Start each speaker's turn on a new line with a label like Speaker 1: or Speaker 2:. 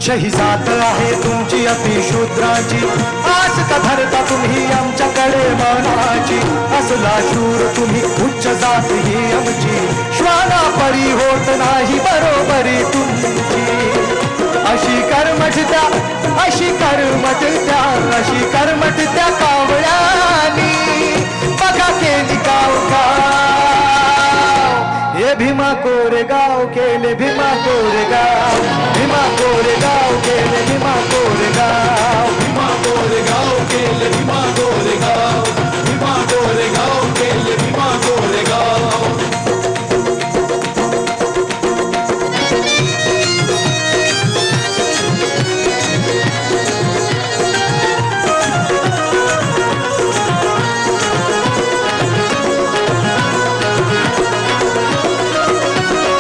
Speaker 1: तुच्छ ही जात आहे तुमची अति शूद्राची, आस का धरता तुम्ही आमच्याकडे मानाची, असला शूर तुम्ही उच्च जात ही आमची, श्वाना परी होत नाही बरोबरी तुमची, अशी कर्मठ त्या अशी कर्मठ त्या अशी कर्मठ त्या कावळ्यानी बघा केली गाव हे भीमा कोरेगाव केले भीमा कोरेगाव, भीमा कोरेगाव केले भीमा